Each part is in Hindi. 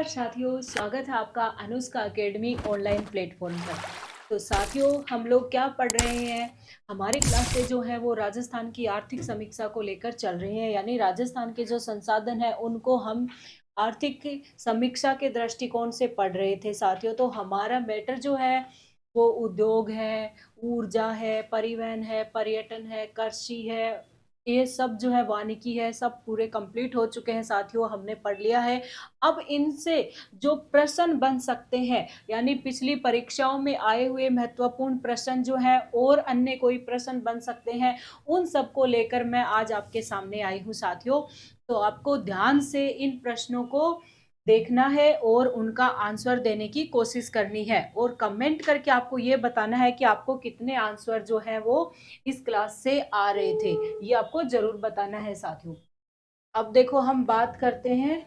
नमस्कार साथियों, स्वागत है आपका अनुष्का अकेडमी ऑनलाइन प्लेटफॉर्म पर। तो साथियों, हम लोग क्या पढ़ रहे हैं? हमारी क्लासें जो है वो राजस्थान की आर्थिक समीक्षा को लेकर चल रही हैं, यानी राजस्थान के जो संसाधन है उनको हम आर्थिक समीक्षा के दृष्टिकोण से पढ़ रहे थे साथियों। तो हमारा मैटर जो है वो उद्योग है, ऊर्जा है, परिवहन है, पर्यटन है, कृषि है, ये सब जो है वानिकी है, सब पूरे कंप्लीट हो चुके हैं साथियों, हमने पढ़ लिया है। अब इनसे जो प्रश्न बन सकते हैं, यानी पिछली परीक्षाओं में आए हुए महत्वपूर्ण प्रश्न जो है और अन्य कोई प्रश्न बन सकते हैं, उन सबको लेकर मैं आज आपके सामने आई हूँ साथियों। तो आपको ध्यान से इन प्रश्नों को देखना है और उनका आंसर देने की कोशिश करनी है और कमेंट करके आपको ये बताना है कि आपको कितने आंसर जो है वो इस क्लास से आ रहे थे, ये आपको जरूर बताना है साथियों। अब देखो, हम बात करते हैं।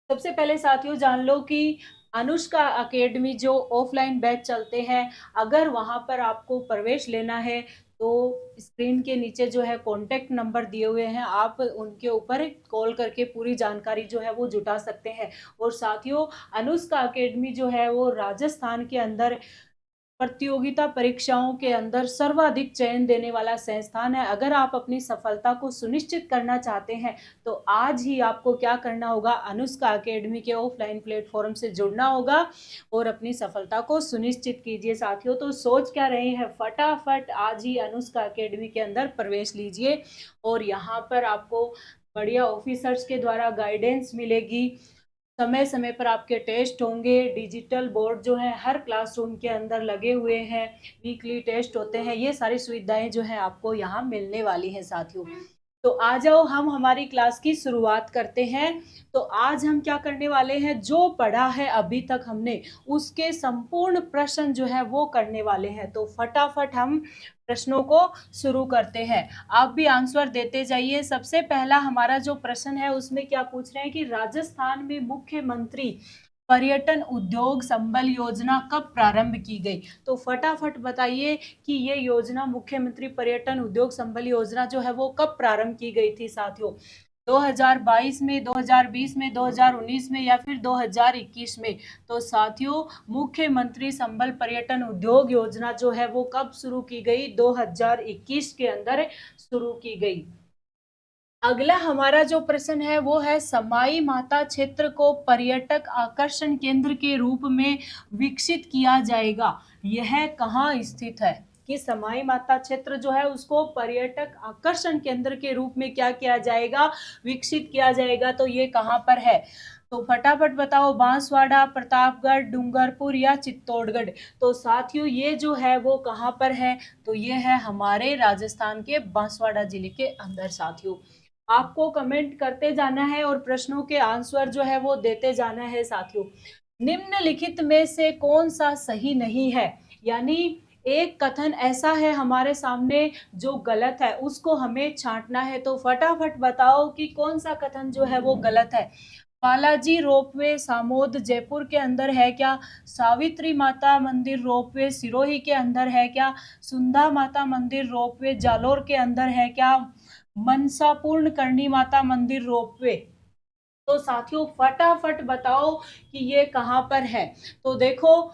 सबसे पहले साथियों जान लो कि अनुष्का अकेडमी जो ऑफलाइन बैच चलते हैं, अगर वहां पर आपको प्रवेश लेना है तो स्क्रीन के नीचे जो है कॉन्टेक्ट नंबर दिए हुए हैं, आप उनके ऊपर कॉल करके पूरी जानकारी जो है वो जुटा सकते हैं। और साथियों, अनुष्का अकेडमी जो है वो राजस्थान के अंदर प्रतियोगिता परीक्षाओं के अंदर सर्वाधिक चयन देने वाला संस्थान है। अगर आप अपनी सफलता को सुनिश्चित करना चाहते हैं तो आज ही आपको क्या करना होगा, अनुष्का अकेडमी के ऑफलाइन प्लेटफॉर्म से जुड़ना होगा और अपनी सफलता को सुनिश्चित कीजिए साथियों। तो सोच क्या रहे हैं, फटाफट आज ही अनुष्का अकेडमी के अंदर प्रवेश लीजिए और यहाँ पर आपको बढ़िया ऑफिसर्स के द्वारा गाइडेंस मिलेगी, समय समय पर आपके टेस्ट होंगे, डिजिटल बोर्ड जो है हर क्लासरूम के अंदर लगे हुए हैं, वीकली टेस्ट होते हैं, ये सारी सुविधाएं जो है आपको यहाँ मिलने वाली हैं साथियों। तो आ जाओ, हम हमारी क्लास की शुरुआत करते हैं। तो आज हम क्या करने वाले हैं, जो पढ़ा है अभी तक हमने उसके संपूर्ण प्रश्न जो है वो करने वाले हैं। तो फटाफट हम प्रश्नों को शुरू करते हैं, आप भी आंसर देते जाइए। सबसे पहला हमारा जो प्रश्न है उसमें क्या पूछ रहे हैं कि राजस्थान में मुख्यमंत्री पर्यटन उद्योग संबल योजना कब प्रारंभ की गई। तो फटाफट बताइए कि ये योजना मुख्यमंत्री पर्यटन उद्योग संबल योजना जो है वो कब प्रारंभ की गई थी साथियों। 2022 में, 2020 में, 2019 में या फिर 2021 में। तो साथियों, मुख्यमंत्री संबल पर्यटन उद्योग योजना जो है वो कब शुरू की गई, 2021 के अंदर शुरू की गई। अगला हमारा जो प्रश्न है वो है, समाई माता क्षेत्र को पर्यटक आकर्षण केंद्र के रूप में विकसित किया जाएगा, यह कहाँ स्थित है। कि समाई माता क्षेत्र जो है उसको पर्यटक आकर्षण केंद्र के रूप में क्या किया जाएगा, विकसित किया जाएगा। तो ये कहाँ पर है, तो फटाफट बताओ, बांसवाड़ा, प्रतापगढ़, डूंगरपुर या चित्तौड़गढ़। तो साथियों ये जो है वो कहाँ पर है, तो ये है हमारे राजस्थान के बांसवाड़ा जिले के अंदर साथियों। आपको कमेंट करते जाना है और प्रश्नों के आंसर जो है वो देते जाना है साथियों। निम्नलिखित में से कौन सा सही नहीं है, यानी एक कथन ऐसा है हमारे सामने जो गलत है, उसको हमें छांटना है। तो फटाफट बताओ कि कौन सा कथन जो है वो गलत है। बालाजी रोपवे सामोद जयपुर के अंदर है क्या, सावित्री माता मंदिर रोपवे सिरोही के अंदर है क्या, सुंधा माता मंदिर रोपवे जालोर के अंदर है क्या, मनसापूर्ण करणी माता मंदिर रोपवे। तो साथियों फटाफट बताओ कि ये कहाँ पर है। तो देखो,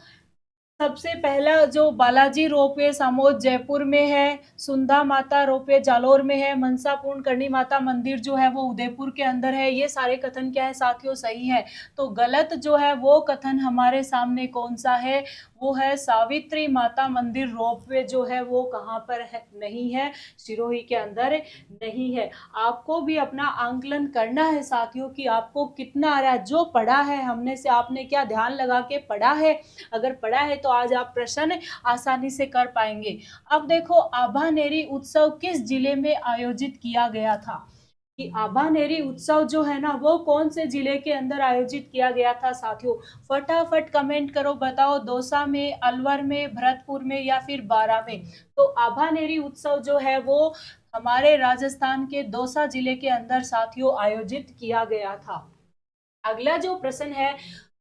सबसे पहला जो बालाजी रोपवे सामोद जयपुर में है, सुंधा माता रोपवे जालोर में है, मनसापूर्ण करणी माता मंदिर जो है वो उदयपुर के अंदर है। ये सारे कथन क्या है साथियों, सही है। तो गलत जो है वो कथन हमारे सामने कौन सा है, वो है सावित्री माता मंदिर रोपवे जो है वो कहाँ पर है, नहीं है, सिरोही के अंदर नहीं है। आपको भी अपना आंकलन करना है साथियों कि आपको कितना आ रहा है, जो पढ़ा है हमने से आपने क्या ध्यान लगा के पढ़ा है। अगर पढ़ा है तो आज आप प्रश्न आसानी से कर पाएंगे। अब देखो, आभानेरी उत्सव किस जिले में आयोजित किया गया था, कि आभानेरी उत्सव जो है ना वो कौन से जिले के अंदर आयोजित किया गया था साथियों। फटाफट कमेंट करो, बताओ, दौसा में, अलवर में, भरतपुर में या फिर बारां में। तो आभानेरी उत्सव जो है वो हमारे राजस्थान के दौसा जिले के अंदर साथियों आयोजित किया गया था। अगला जो प्रश्न है,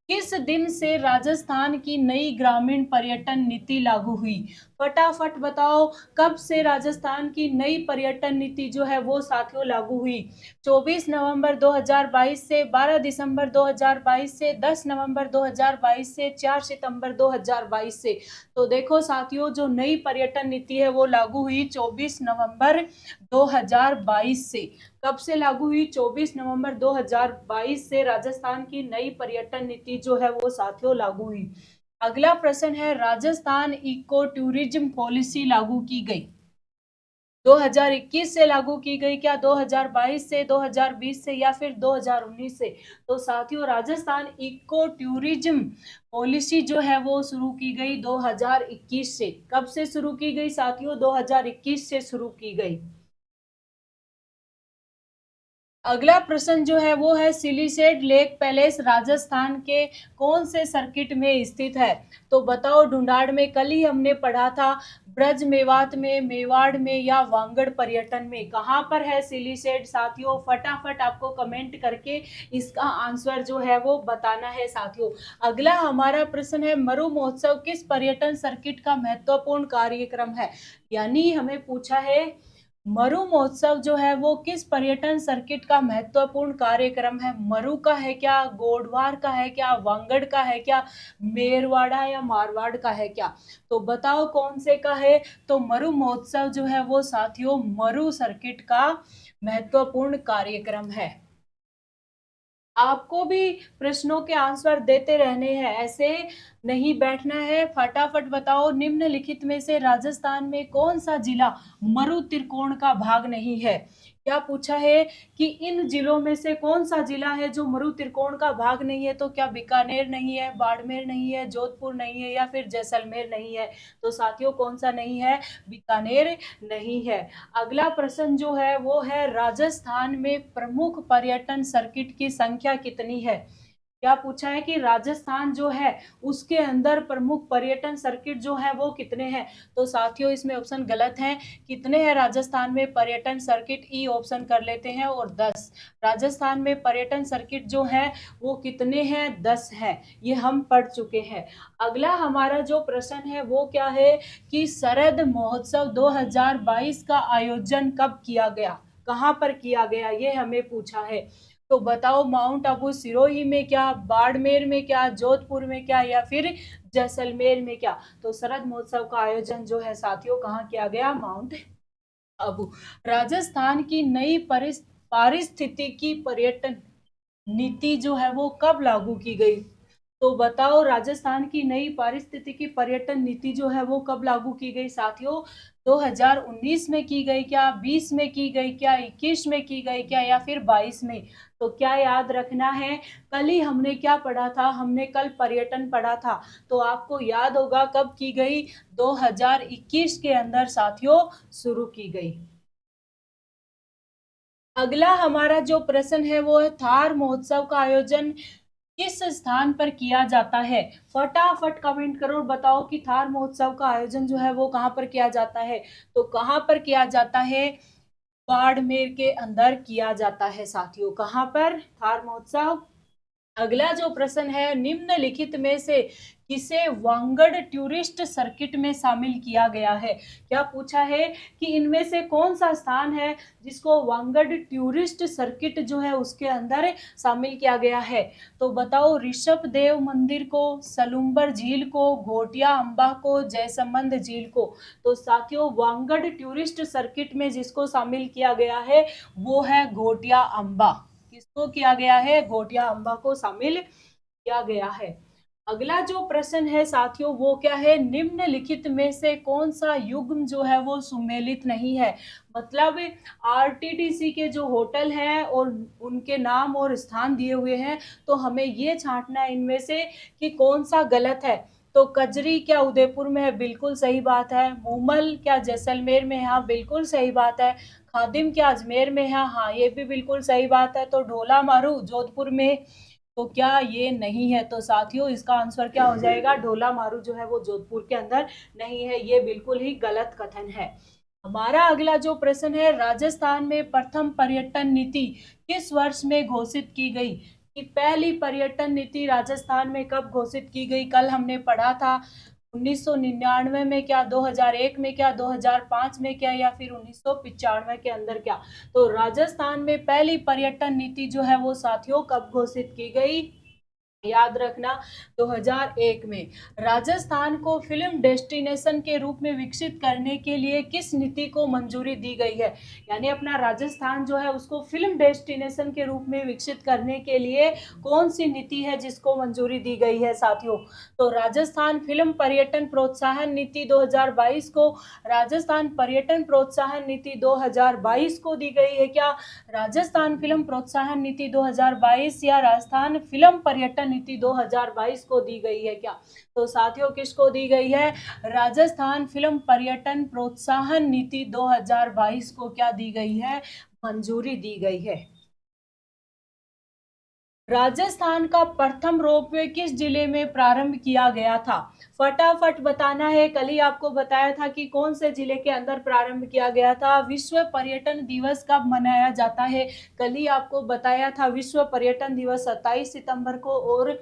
किस दिन से राजस्थान की नई ग्रामीण पर्यटन नीति लागू हुई। फटाफट बताओ कब से राजस्थान की नई पर्यटन नीति जो है वो साथियों लागू हुई? 24 नवंबर 2022 से, 12 दिसंबर 2022 से, 10 नवंबर 2022 से, 4 सितंबर 2022 से। तो देखो साथियों, जो नई पर्यटन नीति है वो लागू हुई 24 नवंबर 2022 से। कब से लागू हुई? 24 नवंबर 2022 से राजस्थान की नई पर्यटन नीति जो है वो साथियों लागू हुई। अगला प्रश्न है, राजस्थान इको टूरिज्म पॉलिसी लागू की गई 2021 से लागू की गई क्या, 2022 से, 2020 से या फिर 2019 से? तो साथियों, राजस्थान इको टूरिज्म पॉलिसी जो है वो शुरू की गई 2021 से। कब से शुरू की गई साथियों? 2021 से शुरू की गई। अगला प्रश्न जो है वो है, सिलीसेड लेक पैलेस राजस्थान के कौन से सर्किट में स्थित है? तो बताओ, ढूंढाड़ में कल ही हमने पढ़ा था, ब्रज मेवात में, मेवाड़ में या वांगड़ पर्यटन में, कहाँ पर है सिलीसेड साथियों? फटाफट आपको कमेंट करके इसका आंसर जो है वो बताना है साथियों। अगला हमारा प्रश्न है, मरु महोत्सव किस पर्यटन सर्किट का महत्वपूर्ण कार्यक्रम है? यानी हमें पूछा है मरु महोत्सव जो है वो किस पर्यटन सर्किट का महत्वपूर्ण कार्यक्रम है? मरु का है क्या, गोडवार का है क्या, वांगड़ का है क्या, मेरवाड़ा या मारवाड़ का है क्या? तो बताओ कौन से का है? तो मरु महोत्सव जो है वो साथियों मरु सर्किट का महत्वपूर्ण कार्यक्रम है। आपको भी प्रश्नों के आंसर देते रहने हैं, ऐसे नहीं बैठना है। फटाफट बताओ, निम्नलिखित में से राजस्थान में कौन सा जिला मरु त्रिकोण का भाग नहीं है? क्या पूछा है कि इन जिलों में से कौन सा जिला है जो मरु त्रिकोण का भाग नहीं है? तो क्या बीकानेर नहीं है, बाड़मेर नहीं है, जोधपुर नहीं है या फिर जैसलमेर नहीं है? तो साथियों, कौन सा नहीं है? बीकानेर नहीं है। अगला प्रश्न जो है वो है, राजस्थान में प्रमुख पर्यटन सर्किट की संख्या कितनी है? क्या पूछा है कि राजस्थान जो है उसके अंदर प्रमुख पर्यटन सर्किट जो है वो कितने हैं? तो साथियों, इसमें ऑप्शन गलत है। कितने हैं राजस्थान में पर्यटन सर्किट? ई ऑप्शन कर लेते हैं, और 10। राजस्थान में पर्यटन सर्किट जो है वो कितने हैं? 10 हैं। ये हम पढ़ चुके हैं। अगला हमारा जो प्रश्न है वो क्या है कि शरद महोत्सव 2022 का आयोजन कब किया गया? कहाँ पर किया गया, ये हमें पूछा है। तो बताओ, माउंट आबू सिरोही में क्या, बाड़मेर में क्या, जोधपुर में क्या या फिर जैसलमेर में क्या? तो शरद महोत्सव का आयोजन जो है साथियों कहाँ किया गया? माउंट आबू। राजस्थान की नई पारिस्थितिकी पर्यटन नीति जो है वो कब लागू की गई? तो बताओ, राजस्थान की नई पारिस्थितिकी पर्यटन नीति जो है वो कब लागू की गई साथियों? 2019 में की गई क्या, 20 में की गई क्या, 21 में की गई क्या या फिर 22 में? तो क्या याद रखना है, कल ही हमने क्या पढ़ा था? हमने कल पर्यटन पढ़ा था। तो आपको याद होगा कब की गई? 2021 के अंदर साथियों शुरू की गई। अगला हमारा जो प्रश्न है वो है, थार महोत्सव का आयोजन किस स्थान पर किया जाता है? फटाफट कमेंट करो और बताओ कि थार महोत्सव का आयोजन जो है वो कहाँ पर किया जाता है? तो कहाँ पर किया जाता है? बाड़मेर के अंदर किया जाता है साथियों। कहाँ पर? थार महोत्सव। अगला जो प्रश्न है, निम्नलिखित में से किसे वांगड़ टूरिस्ट सर्किट में शामिल किया गया है? क्या पूछा है कि इनमें से कौन सा स्थान है जिसको वांगड़ टूरिस्ट सर्किट जो है उसके अंदर शामिल किया गया है? तो बताओ, ऋषभ देव मंदिर को, सलूम्बर झील को, घोटिया अम्बा को, जयसंबंध झील को? तो साथियों, वांगड़ टूरिस्ट सर्किट में जिसको शामिल किया गया है वो है घोटिया अम्बा। किसको किया गया है? घोटिया अम्बा को शामिल किया गया है। अगला जो प्रश्न है साथियों वो क्या है, निम्नलिखित में से कौन सा युग्म जो है वो सुमेलित नहीं है? मतलब आरटीडीसी के जो होटल हैं और उनके नाम और स्थान दिए हुए हैं, तो हमें ये छांटना है इनमें से कि कौन सा गलत है। तो कजरी क्या उदयपुर में है? बिल्कुल सही बात है। मूमल क्या जैसलमेर में है? हाँ, बिल्कुल सही बात है। खादिम क्या अजमेर में है? हाँ, ये भी बिल्कुल सही बात है। तो ढोला मारू जोधपुर में? तो क्या ये नहीं है? तो साथियों, इसका आंसर क्या हो जाएगा? ढोला मारू जो है वो जोधपुर के अंदर नहीं है। ये बिल्कुल ही गलत कथन है। हमारा अगला जो प्रश्न है, राजस्थान में प्रथम पर्यटन नीति किस वर्ष में घोषित की गई? कि पहली पर्यटन नीति राजस्थान में कब घोषित की गई? कल हमने पढ़ा था 1999 में क्या, 2001 में क्या, 2005 में क्या, या फिर 1995 के अंदर क्या? तो राजस्थान में पहली पर्यटन नीति जो है वो साथियों कब घोषित की गई? याद रखना, 2001 में। राजस्थान को फिल्म डेस्टिनेशन के रूप में विकसित करने के लिए किस नीति को मंजूरी दी गई है? यानी अपना राजस्थान जो है उसको फिल्म डेस्टिनेशन के रूप में विकसित करने के लिए कौन सी नीति है जिसको मंजूरी दी गई है साथियों? तो राजस्थान फिल्म पर्यटन प्रोत्साहन नीति 2022 को, राजस्थान पर्यटन प्रोत्साहन नीति 2022 को दी गई है क्या? राजस्थान फिल्म प्रोत्साहन नीति 2022 या राजस्थान फिल्म पर्यटन नीति 2022 को दी गई है क्या? तो साथियों किसको दी गई है? राजस्थान फिल्म पर्यटन प्रोत्साहन नीति 2022 को क्या दी गई है? मंजूरी दी गई है। राजस्थान का प्रथम रोपवे किस जिले में प्रारंभ किया गया था? फटाफट बताना है। कल ही आपको बताया था कि कौन से जिले के अंदर प्रारंभ किया गया था। विश्व पर्यटन दिवस कब मनाया जाता है? कल ही आपको बताया था विश्व पर्यटन दिवस 27 सितंबर को। और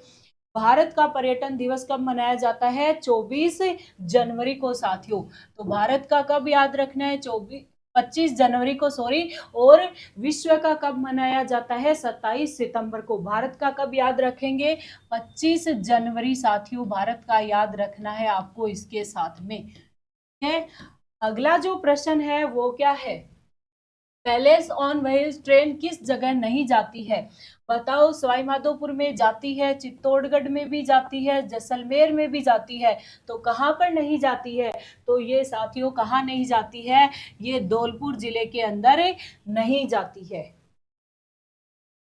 भारत का पर्यटन दिवस कब मनाया जाता है? 24 जनवरी को साथियों। तो भारत का कब याद रखना है? 25 जनवरी को, सॉरी। और विश्व का कब मनाया जाता है? 27 सितंबर को। भारत का कब याद रखेंगे? 25 जनवरी साथियों भारत का याद रखना है आपको इसके साथ में। है अगला जो प्रश्न है वो क्या है? पैलेस ऑन व्हील्स ट्रेन किस जगह नहीं जाती है? बताओ। सवाई माधोपुर में जाती है, चित्तौड़गढ़ में भी जाती है, जैसलमेर में भी जाती है। तो कहाँ पर नहीं जाती है? तो ये साथियों कहाँ नहीं जाती है? ये धौलपुर जिले के अंदर नहीं जाती है।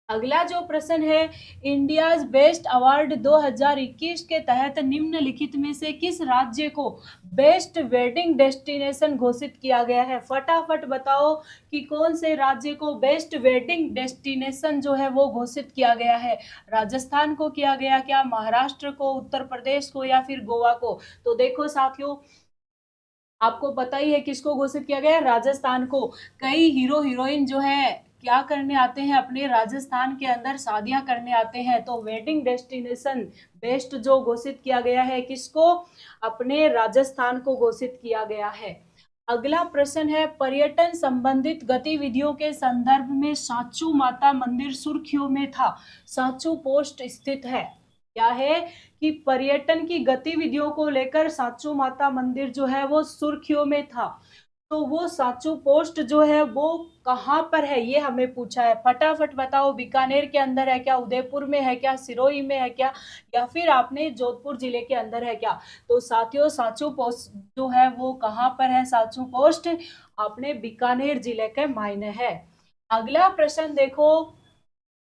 अगला जो प्रश्न है, इंडियाज बेस्ट अवार्ड 2021 के तहत निम्नलिखित में से किस राज्य को बेस्ट वेडिंग डेस्टिनेशन घोषित किया गया है? फटाफट बताओ कि कौन से राज्य को बेस्ट वेडिंग डेस्टिनेशन जो है वो घोषित किया गया है? राजस्थान को किया गया क्या, महाराष्ट्र को, उत्तर प्रदेश को, या फिर गोवा को? तो देखो साथियों आपको पता ही है किसको घोषित किया गया है? राजस्थान को। कई हीरो हीरोइन जो है क्या करने आते हैं? अपने राजस्थान के अंदर शादियां करने आते हैं। तो वेडिंग डेस्टिनेशन बेस्ट जो घोषित किया गया है किसको? अपने राजस्थान को घोषित किया गया है। अगला प्रश्न है, पर्यटन संबंधित गतिविधियों के संदर्भ में सांचू माता मंदिर सुर्खियों में था। सांचू पोस्ट स्थित है। क्या है कि पर्यटन की गतिविधियों को लेकर सांचू माता मंदिर जो है वो सुर्खियों में था। तो वो सांचू पोस्ट जो है वो कहाँ पर है ये हमें पूछा है। फटाफट बताओ। बीकानेर के अंदर है क्या, उदयपुर में है क्या, सिरोही में है क्या, या फिर आपने जोधपुर जिले के अंदर है क्या? तो साथियों सांचू पोस्ट जो है वो कहाँ पर है? सांचू पोस्ट अपने बीकानेर जिले के मायने है। अगला प्रश्न देखो,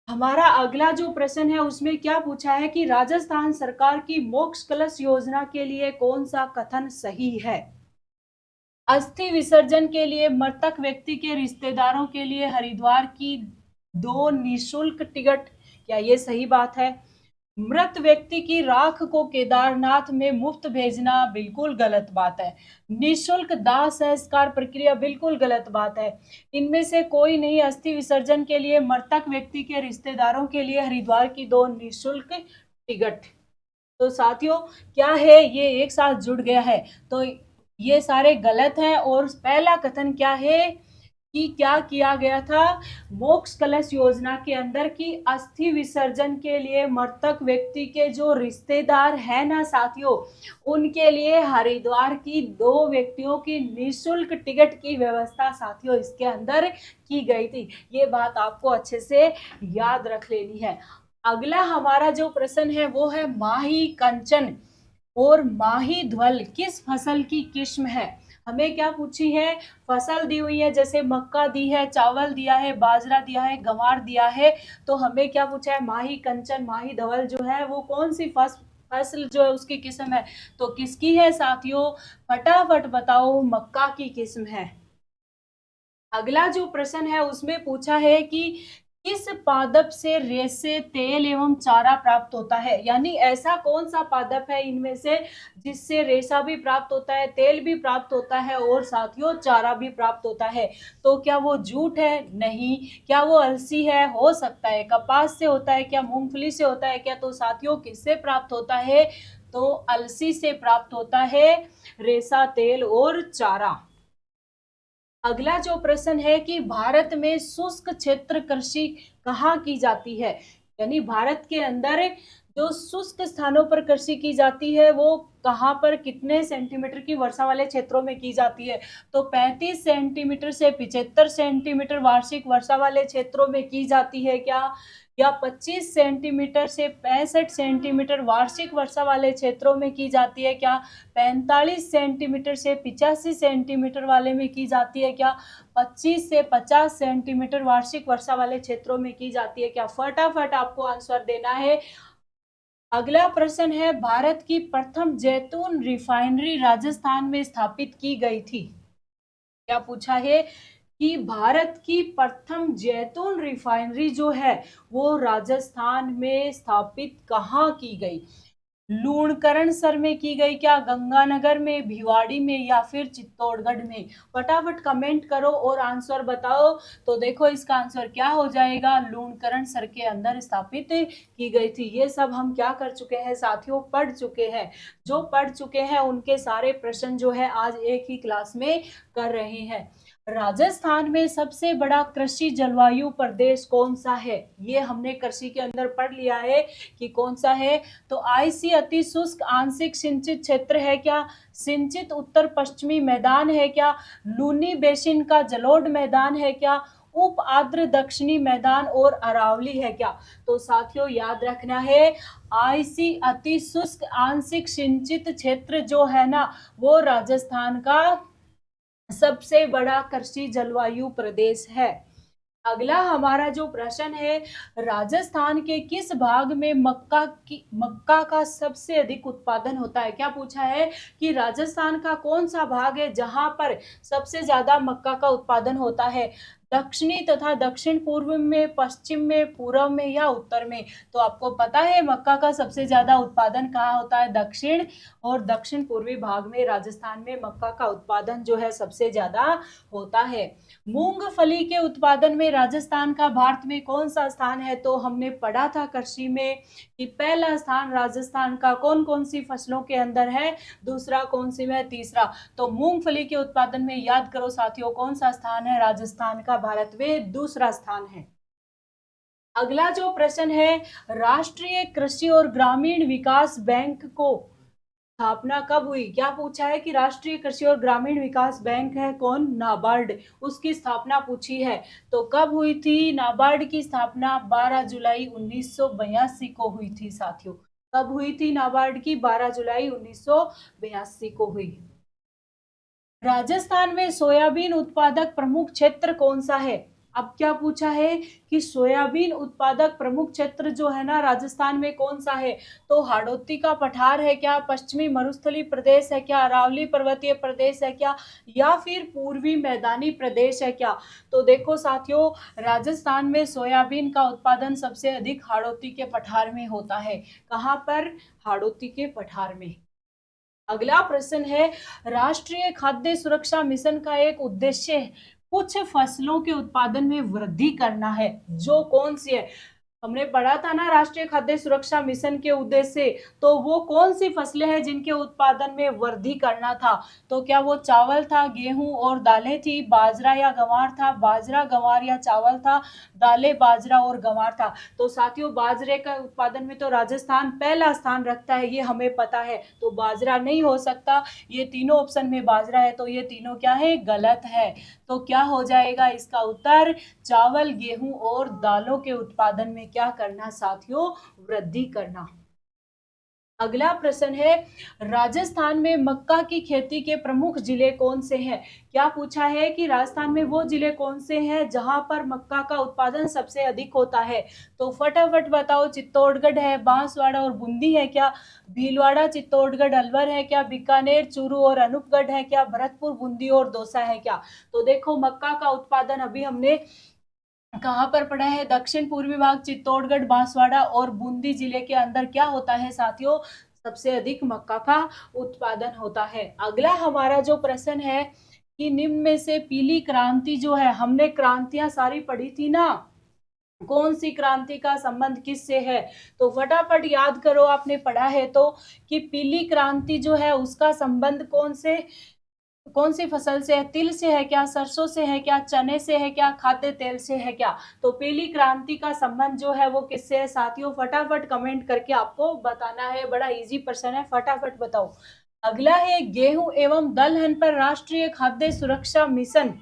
हमारा अगला जो प्रश्न है उसमें क्या पूछा है कि राजस्थान सरकार की मोक्ष कलश योजना के लिए कौन सा कथन सही है? अस्थि विसर्जन के लिए मृतक व्यक्ति के रिश्तेदारों के लिए हरिद्वार की 2 निःशुल्क टिकट, क्या ये सही बात है? मृत व्यक्ति की राख को केदारनाथ में मुफ्त भेजना बिल्कुल गलत बात है। निःशुल्क दाह संस्कार प्रक्रिया बिल्कुल गलत बात है। इनमें से कोई नहीं। अस्थि विसर्जन के लिए मृतक व्यक्ति के रिश्तेदारों के लिए हरिद्वार की 2 निःशुल्क टिकट। तो साथियों क्या है, ये एक साथ जुड़ गया है। तो ये सारे गलत हैं। और पहला कथन क्या है कि क्या किया गया था मोक्ष कलश योजना के अंदर की अस्थि विसर्जन के लिए मृतक व्यक्ति के जो रिश्तेदार हैं ना साथियों, उनके लिए हरिद्वार की 2 व्यक्तियों की निःशुल्क टिकट की व्यवस्था साथियों इसके अंदर की गई थी। ये बात आपको अच्छे से याद रख लेनी है। अगला हमारा जो प्रश्न है वो है माही कंचन और माही ध्वल किस फसल की किस्म है? हमें क्या पूछी है? फसल दी हुई है, जैसे मक्का दी है, चावल दिया है, बाजरा दिया है, गंवार दिया है। तो हमें क्या पूछा है? माही कंचन माही धवल जो है वो कौन सी फसल जो है उसकी किस्म है? तो किसकी है साथियों? फटाफट बताओ। मक्का की किस्म है। अगला जो प्रश्न है उसमें पूछा है कि किस पादप से रेशे, तेल एवं चारा प्राप्त होता है? यानी ऐसा कौन सा पादप है इनमें से जिससे रेशा भी प्राप्त होता है, तेल भी प्राप्त होता है और साथियों चारा भी प्राप्त होता है? तो क्या वो जूट है? नहीं। क्या वो अलसी है? हो सकता है। कपास से होता है क्या? मूंगफली से होता है क्या? तो साथियों किससे प्राप्त होता है? तो अलसी से प्राप्त होता है रेशा, तेल और चारा। अगला जो प्रश्न है कि भारत में शुष्क क्षेत्र कृषि कहाँ की जाती है, यानी भारत के अंदर जो शुष्क स्थानों पर कृषि की जाती है वो कहाँ पर, कितने सेंटीमीटर की वर्षा वाले क्षेत्रों में की जाती है। तो 35 सेंटीमीटर से 75 सेंटीमीटर वार्षिक वर्षा वाले क्षेत्रों में की जाती है क्या, या 25 सेंटीमीटर से 65 सेंटीमीटर वार्षिक वर्षा वाले क्षेत्रों में की जाती है क्या, 45 सेंटीमीटर से 85 सेंटीमीटर वाले में की जाती है क्या, 25 से 50 सेंटीमीटर वार्षिक वर्षा वाले क्षेत्रों में की जाती है क्या। फटाफट आपको आंसर देना है। अगला प्रश्न है, भारत की प्रथम जैतून रिफाइनरी राजस्थान में स्थापित की गई थी। क्या पूछा है कि भारत की प्रथम जैतून रिफाइनरी जो है वो राजस्थान में स्थापित कहाँ की गई। लूणकरणसर में की गई क्या, गंगानगर में, भिवाड़ी में, या फिर चित्तौड़गढ़ में। फटाफट कमेंट करो और आंसर बताओ। तो देखो इसका आंसर क्या हो जाएगा, लूणकरणसर के अंदर स्थापित की गई थी। ये सब हम क्या कर चुके हैं साथियों, पढ़ चुके हैं। जो पढ़ चुके हैं उनके सारे प्रश्न जो है आज एक ही क्लास में कर रहे हैं। राजस्थान में सबसे बड़ा कृषि जलवायु प्रदेश कौन सा है, ये हमने कृषि के अंदर पढ़ लिया है कि कौन सा है। तो आईसी अति शुष्क आंशिक सिंचित क्षेत्र है क्या, सिंचित उत्तर पश्चिमी मैदान है क्या, लूनी बेसिन का जलोढ़ मैदान है क्या, उप आर्द्र दक्षिणी मैदान और अरावली है क्या। तो साथियों याद रखना है, आईसी अति शुष्क आंशिक सिंचित क्षेत्र जो है ना वो राजस्थान का सबसे बड़ा कृषि जलवायु प्रदेश है। अगला हमारा जो प्रश्न है, राजस्थान के किस भाग में मक्का का सबसे अधिक उत्पादन होता है। क्या पूछा है कि राजस्थान का कौन सा भाग है जहां पर सबसे ज्यादा मक्का का उत्पादन होता है, दक्षिणी तथा दक्षिण पूर्व में, पश्चिम में, पूर्व में, या उत्तर में। तो आपको पता है मक्का का सबसे ज्यादा उत्पादन कहाँ होता है, दक्षिण और दक्षिण पूर्वी भाग में राजस्थान में मक्का का उत्पादन जो है सबसे ज्यादा होता है। मूंगफली के उत्पादन में राजस्थान का भारत में कौन सा स्थान है। तो हमने पढ़ा था कृषि में कि पहला स्थान राजस्थान का कौन कौन सी फसलों के अंदर है, दूसरा कौन सी में, तीसरा। तो मूंगफली के उत्पादन में याद करो साथियों कौन सा स्थान है, राजस्थान का भारत में दूसरा स्थान है। अगला जो प्रश्न है, राष्ट्रीय कृषि और ग्रामीण विकास बैंक को स्थापना कब हुई। क्या पूछा है कि राष्ट्रीय कृषि और ग्रामीण विकास बैंक है कौन, नाबार्ड, उसकी स्थापना पूछी है। तो कब हुई थी, नाबार्ड की स्थापना 12 जुलाई 1982 को हुई थी साथियों। कब हुई थी नाबार्ड की, 12 जुलाई 1982 को हुई। राजस्थान में सोयाबीन उत्पादक प्रमुख क्षेत्र कौन सा है। अब क्या पूछा है कि सोयाबीन उत्पादक प्रमुख क्षेत्र जो है ना राजस्थान में कौन सा है। तो हाड़ौती का पठार है क्या, पश्चिमी मरुस्थलीय प्रदेश है क्या, अरावली पर्वतीय प्रदेश है क्या, या फिर पूर्वी मैदानी प्रदेश है क्या। तो देखो साथियों राजस्थान में सोयाबीन का उत्पादन सबसे अधिक हाड़ौती के पठार में होता है। कहाँ पर, हाड़ौती के पठार में। अगला प्रश्न है, राष्ट्रीय खाद्य सुरक्षा मिशन का एक उद्देश्य कुछ फसलों के उत्पादन में वृद्धि करना है, जो कौन सी है। हमने पढ़ा था ना राष्ट्रीय खाद्य सुरक्षा मिशन के उद्देश्य, तो वो कौन सी फसलें हैं जिनके उत्पादन में वृद्धि करना था। तो क्या वो चावल था, गेहूं और दालें थी, बाजरा या गंवार था, बाजरा, गंवार या चावल था, दालें, बाजरा और गंवार था। तो साथियों बाजरे का उत्पादन में तो राजस्थान पहला स्थान रखता है, ये हमें पता है। तो बाजरा नहीं हो सकता, ये तीनों ऑप्शन में बाजरा है, तो ये तीनों क्या है, गलत है। तो क्या हो जाएगा इसका उत्तर, चावल, गेहूं और दालों के उत्पादन में क्या करना साथियों, वृद्धि करना। अगला प्रश्न है, राजस्थान में मक्का की खेती के प्रमुख जिले कौन से हैं। क्या पूछा है कि राजस्थान में वो जिले कौन से हैं जहां पर मक्का का उत्पादन सबसे अधिक होता है। तो फटाफट बताओ, चित्तौड़गढ़ है, बांसवाड़ा और बूंदी है क्या, भीलवाड़ा, चित्तौड़गढ़, अलवर है क्या, बीकानेर, चूरू और अनूपगढ़ है क्या, भरतपुर, बूंदी और दौसा है क्या। तो देखो मक्का का उत्पादन अभी हमने कहाँ पर पड़ा है, दक्षिण पूर्वी भाग, चित्तौड़गढ़, बांसवाड़ा और बूंदी जिले के अंदर क्या होता है साथियों, सबसे अधिक मक्का का उत्पादन होता है। अगला हमारा जो प्रश्न है कि निम्न में से पीली क्रांति जो है, हमने क्रांतियां सारी पढ़ी थी ना, कौन सी क्रांति का संबंध किससे है? तो फटाफट याद करो, आपने पढ़ा है तो, कि पीली क्रांति जो है उसका संबंध कौन सी फसल से है? तिल से है क्या? सरसों से है क्या? चने से है क्या? खाद्य तेल से है क्या? तो पीली क्रांति का संबंध जो है वो किससे है साथियों? फटाफट कमेंट करके आपको बताना है, बड़ा इजी प्रश्न है, फटाफट बताओ। अगला है, गेहूं एवं दलहन पर राष्ट्रीय खाद्य सुरक्षा मिशन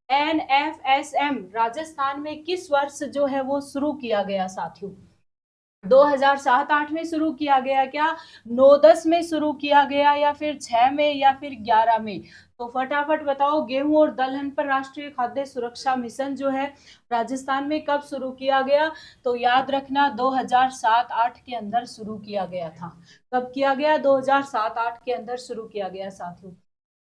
NFSM राजस्थान में किस वर्ष जो है वो शुरू किया गया साथियों? 2007-8 में शुरू किया गया क्या? 9-10 में शुरू किया गया, या फिर 6 में, या फिर 11 में? तो फटाफट बताओ, गेहूं और दलहन पर राष्ट्रीय खाद्य सुरक्षा मिशन जो है राजस्थान में कब शुरू किया गया? तो याद रखना 2007-8 के अंदर शुरू किया गया था। कब किया गया? 2007-8 के अंदर शुरू किया गया साथियों।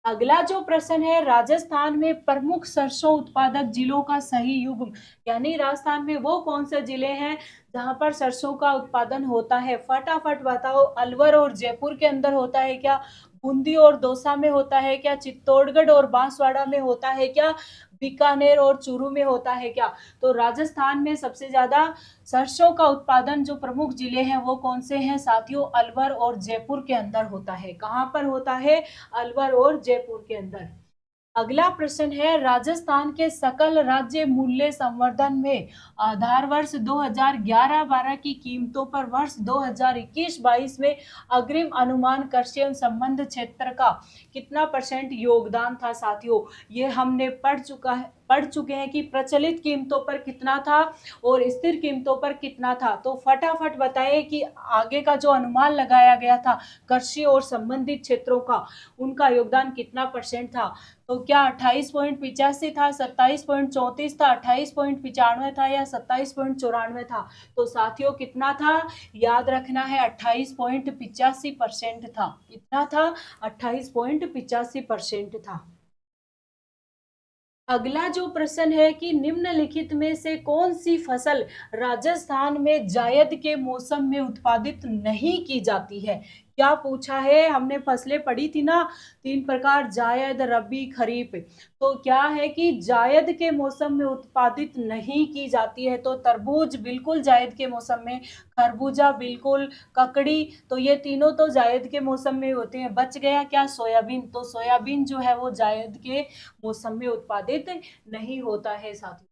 अगला जो प्रश्न है, राजस्थान में प्रमुख सरसों उत्पादक जिलों का सही युग्म, यानी राजस्थान में वो कौन से जिले हैं जहां पर सरसों का उत्पादन होता है? फटाफट बताओ। अलवर और जयपुर के अंदर होता है क्या? बूंदी और दौसा में होता है क्या? चित्तौड़गढ़ और बांसवाड़ा में होता है क्या? बीकानेर और चूरू में होता है क्या? तो राजस्थान में सबसे ज्यादा सरसों का उत्पादन जो प्रमुख जिले हैं वो कौन से हैं साथियों? अलवर और जयपुर के अंदर होता है। कहां पर होता है? अलवर और जयपुर के अंदर। अगला प्रश्न है, राजस्थान के सकल राज्य मूल्य संवर्धन में आधार वर्ष 2011-12 की कीमतों पर वर्ष 2021-22 में अग्रिम अनुमान कृषि एवं संबंध क्षेत्र का कितना % योगदान था साथियों? ये हमने पढ़ चुके हैं कि प्रचलित कीमतों पर कितना था और स्थिर कीमतों पर कितना था। तो फटाफट बताएं कि आगे का जो अनुमान लगाया गया था कृषि और संबंधित क्षेत्रों का, उनका योगदान कितना % था? तो क्या 28.85 था, 27.34 था, 28.95 था, या 27.94 था? तो साथियों कितना था? याद रखना है 28.85% था। कितना था? 28.85% था। अगला जो प्रश्न है कि निम्नलिखित में से कौन सी फसल राजस्थान में जायद के मौसम में उत्पादित नहीं की जाती है? क्या पूछा है? हमने फसलें पढ़ी थी ना, 3 प्रकार, जायद, रबी, खरीफ। तो क्या है कि जायद के मौसम में उत्पादित नहीं की जाती है? तो तरबूज बिल्कुल जायद के मौसम में, खरबूजा बिल्कुल, ककड़ी, तो ये तीनों तो जायद के मौसम में होते हैं। बच गया क्या? सोयाबीन। तो सोयाबीन जो है वो जायद के मौसम में उत्पादित नहीं होता है साथियों।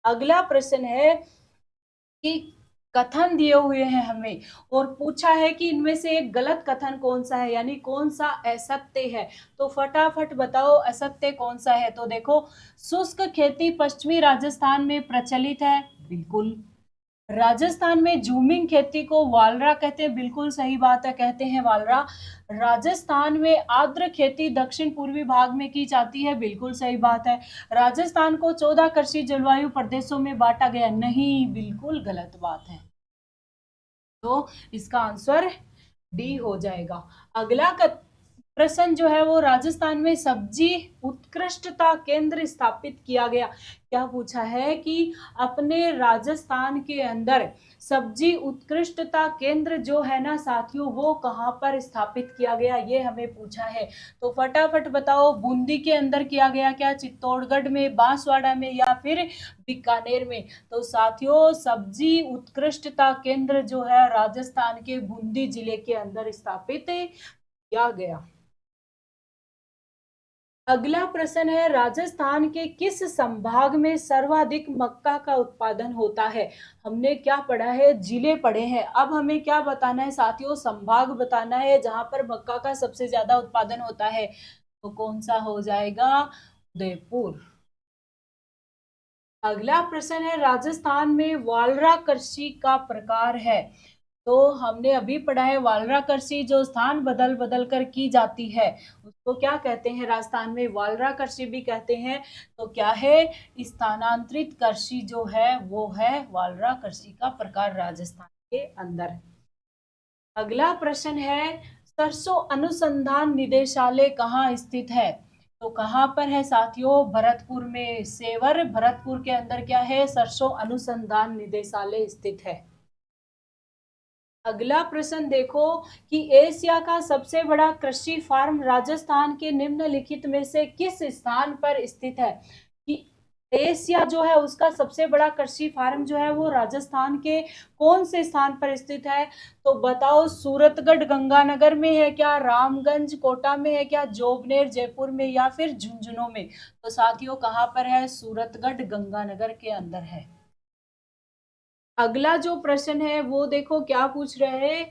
अगला प्रश्न है कि कथन दिए हुए हैं हमें और पूछा है कि इनमें से एक गलत कथन कौन सा है, यानी कौन सा असत्य है? तो फटाफट बताओ असत्य कौन सा है। तो देखो, शुष्क खेती पश्चिमी राजस्थान में प्रचलित है, बिल्कुल। राजस्थान में झूमिंग खेती को वालरा कहते हैं, बिल्कुल सही बात है, कहते हैं वालरा। राजस्थान में आर्द्र खेती दक्षिण पूर्वी भाग में की जाती है, बिल्कुल सही बात है। राजस्थान को 14 कृषि जलवायु प्रदेशों में बांटा गया, नहीं, बिल्कुल गलत बात है। तो इसका आंसर डी हो जाएगा। अगला प्रश्न जो है वो, राजस्थान में सब्जी उत्कृष्टता केंद्र स्थापित किया गया। क्या पूछा है कि अपने राजस्थान के अंदर सब्जी उत्कृष्टता केंद्र जो है ना साथियों, वो कहाँ पर स्थापित किया गया, ये हमें पूछा है। तो फटाफट बताओ, बूंदी के अंदर किया गया क्या? चित्तौड़गढ़ में, बांसवाड़ा में, या फिर बीकानेर में? तो साथियों, सब्जी उत्कृष्टता केंद्र जो है राजस्थान के बूंदी जिले के अंदर स्थापित किया गया। अगला प्रश्न है, राजस्थान के किस संभाग में सर्वाधिक मक्का का उत्पादन होता है? हमने क्या पढ़ा है? जिले पढ़े हैं। अब हमें क्या बताना है साथियों? संभाग बताना है जहां पर मक्का का सबसे ज्यादा उत्पादन होता है। तो कौन सा हो जाएगा? उदयपुर। अगला प्रश्न है, राजस्थान में वालरा कृषि का प्रकार है। तो हमने अभी पढ़ा है वालरा कृषि जो स्थान बदल बदल कर की जाती है, उसको क्या कहते हैं? राजस्थान में वालरा कृषि भी कहते हैं। तो क्या है? स्थानांतरित कृषि जो है वो है वालरा कृषि का प्रकार राजस्थान के अंदर। अगला प्रश्न है, सरसों अनुसंधान निदेशालय कहाँ स्थित है? तो कहाँ पर है साथियों? भरतपुर में। सेवर भरतपुर के अंदर क्या है? सरसों अनुसंधान निदेशालय स्थित है। अगला प्रश्न देखो कि एशिया का सबसे बड़ा कृषि फार्म राजस्थान के निम्नलिखित में से किस स्थान पर स्थित है? कि एशिया जो है उसका सबसे बड़ा कृषि फार्म जो है वो राजस्थान के कौन से स्थान पर स्थित है? तो बताओ, सूरतगढ़ गंगानगर में है क्या, रामगंज कोटा में है क्या, जोबनेर जयपुर में, या फिर झुंझुनू में? तो साथियों कहाँ पर है? सूरतगढ़ गंगानगर के अंदर है। अगला जो प्रश्न है वो देखो क्या पूछ रहे हैं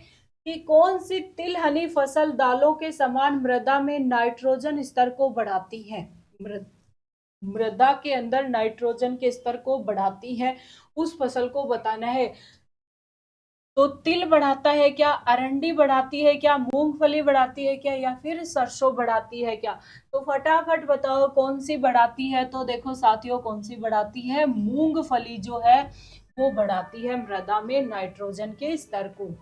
कि कौन सी तिलहनी फसल दालों के समान मृदा में नाइट्रोजन स्तर को बढ़ाती है? मृदा के अंदर नाइट्रोजन के स्तर को बढ़ाती है, उस फसल को बताना है। तो तिल बढ़ाता है क्या, अरंडी बढ़ाती है क्या, मूंगफली बढ़ाती है क्या, या फिर सरसों बढ़ाती है क्या? तो फटाफट बताओ कौन सी बढ़ाती है। तो देखो साथियों, कौन सी बढ़ाती है? मूंगफली जो है वो बढ़ाती है मृदा में नाइट्रोजन के स्तर को।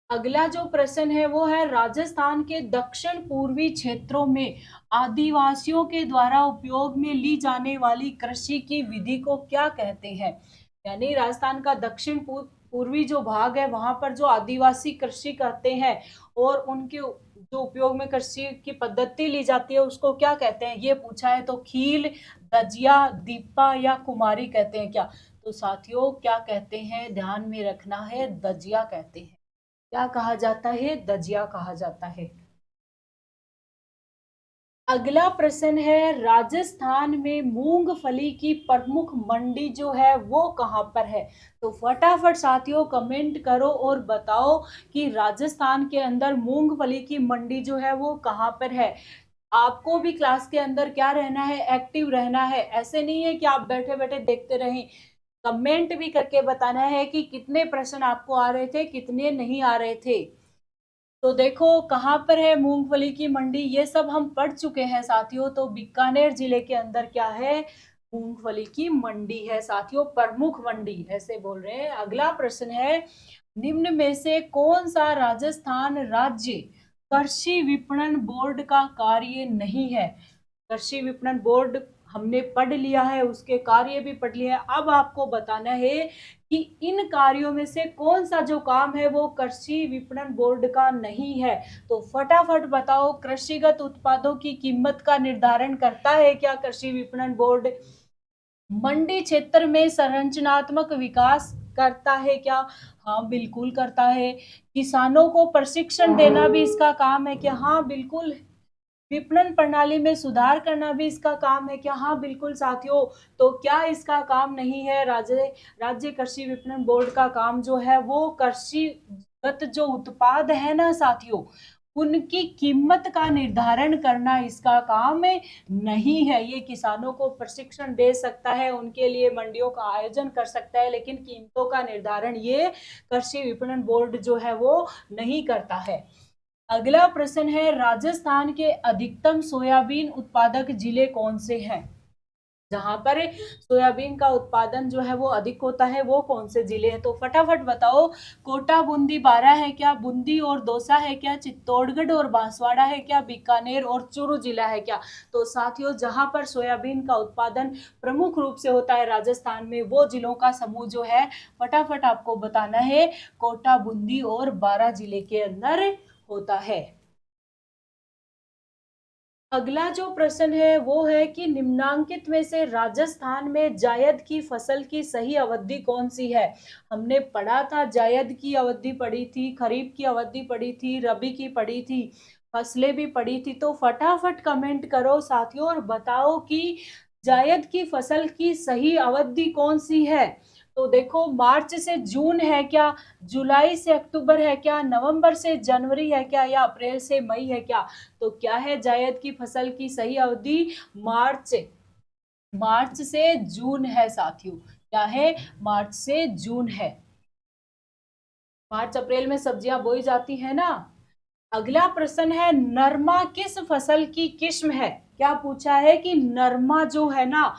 अगला जो प्रश्न है वो है राजस्थान के दक्षिण पूर्वी क्षेत्रों में आदिवासियों के द्वारा उपयोग में ली जाने वाली कृषि की विधि को क्या कहते हैं? यानी राजस्थान का दक्षिण पूर्वी जो भाग है वहां पर जो आदिवासी कृषि करते हैं और उनके जो उपयोग में कृषि की पद्धति ली जाती है उसको क्या कहते हैं, ये पूछा है। तो खील, दजिया, दीपा या कुमारी कहते हैं क्या? तो साथियों क्या कहते हैं, ध्यान में रखना है, दजिया कहते हैं। क्या कहा जाता है? दजिया कहा जाता है। अगला प्रश्न है राजस्थान में मूंगफली की प्रमुख मंडी जो है वो कहां पर है? तो फटाफट साथियों कमेंट करो और बताओ कि राजस्थान के अंदर मूंगफली की मंडी जो है वो कहां पर है। आपको भी क्लास के अंदर क्या रहना है, एक्टिव रहना है। ऐसे नहीं है कि आप बैठे बैठे देखते रहें, कमेंट भी करके बताना है कि कितने प्रश्न आपको आ रहे थे, कितने नहीं आ रहे थे। तो देखो कहाँ पर है मूंगफली की मंडी, ये सब हम पढ़ चुके हैं साथियों। तो बीकानेर जिले के अंदर क्या है? मूंगफली की मंडी है साथियों, प्रमुख मंडी ऐसे बोल रहे हैं। अगला प्रश्न है निम्न में से कौन सा राजस्थान राज्य कृषि विपणन बोर्ड का कार्य नहीं है? कृषि विपणन बोर्ड हमने पढ़ लिया है, उसके कार्य भी पढ़ लिया है। अब आपको बताना है कि इन कार्यों में से कौन सा जो काम है वो कृषि विपणन बोर्ड का नहीं है। तो फटाफट बताओ, कृषिगत उत्पादों की कीमत का निर्धारण करता है क्या कृषि विपणन बोर्ड? मंडी क्षेत्र में संरचनात्मक विकास करता है क्या? हाँ बिल्कुल करता है। किसानों को प्रशिक्षण देना भी इसका काम है क्या? हाँ बिल्कुल। विपणन प्रणाली में सुधार करना भी इसका काम है क्या? हाँ बिल्कुल साथियों। तो क्या इसका काम नहीं है? राज्य कृषि विपणन बोर्ड का काम जो है वो कृषिगत जो उत्पाद है ना साथियों, उनकी कीमत का निर्धारण करना इसका काम नहीं है। ये किसानों को प्रशिक्षण दे सकता है, उनके लिए मंडियों का आयोजन कर सकता है, लेकिन कीमतों का निर्धारण ये कृषि विपणन बोर्ड जो है वो नहीं करता है। अगला प्रश्न है राजस्थान के अधिकतम सोयाबीन उत्पादक जिले कौन से हैं? जहां पर सोयाबीन का उत्पादन जो है वो अधिक होता है वो कौन से जिले हैं? तो फटाफट बताओ, कोटा, बूंदी, बारा है क्या, बूंदी और दौसा है क्या, चित्तौड़गढ़ और बांसवाड़ा है क्या, बीकानेर और चूरू जिला है क्या? तो साथियों जहां पर सोयाबीन का उत्पादन प्रमुख रूप से होता है राजस्थान में, वो जिलों का समूह जो है फटाफट आपको बताना है, कोटा, बूंदी और बारा जिले के अंदर होता है। अगला जो प्रश्न है वो है कि निम्नांकित में से राजस्थान में जायद की फसल की सही अवधि कौन सी है? हमने पढ़ा था, जायद की अवधि पढ़ी थी, खरीफ की अवधि पढ़ी थी, रबी की पढ़ी थी, फसलें भी पढ़ी थी। तो फटाफट कमेंट करो साथियों और बताओ कि जायद की फसल की सही अवधि कौन सी है। तो देखो, मार्च से जून है क्या, जुलाई से अक्टूबर है क्या, नवंबर से जनवरी है क्या, या अप्रैल से मई है क्या? तो क्या है जायद की फसल की सही अवधि? मार्च मार्च से जून है साथियों। क्या है? मार्च से जून है। मार्च अप्रैल में सब्जियां बोई जाती है ना। अगला प्रश्न है नरमा किस फसल की किस्म है? क्या पूछा है कि नरमा जो है ना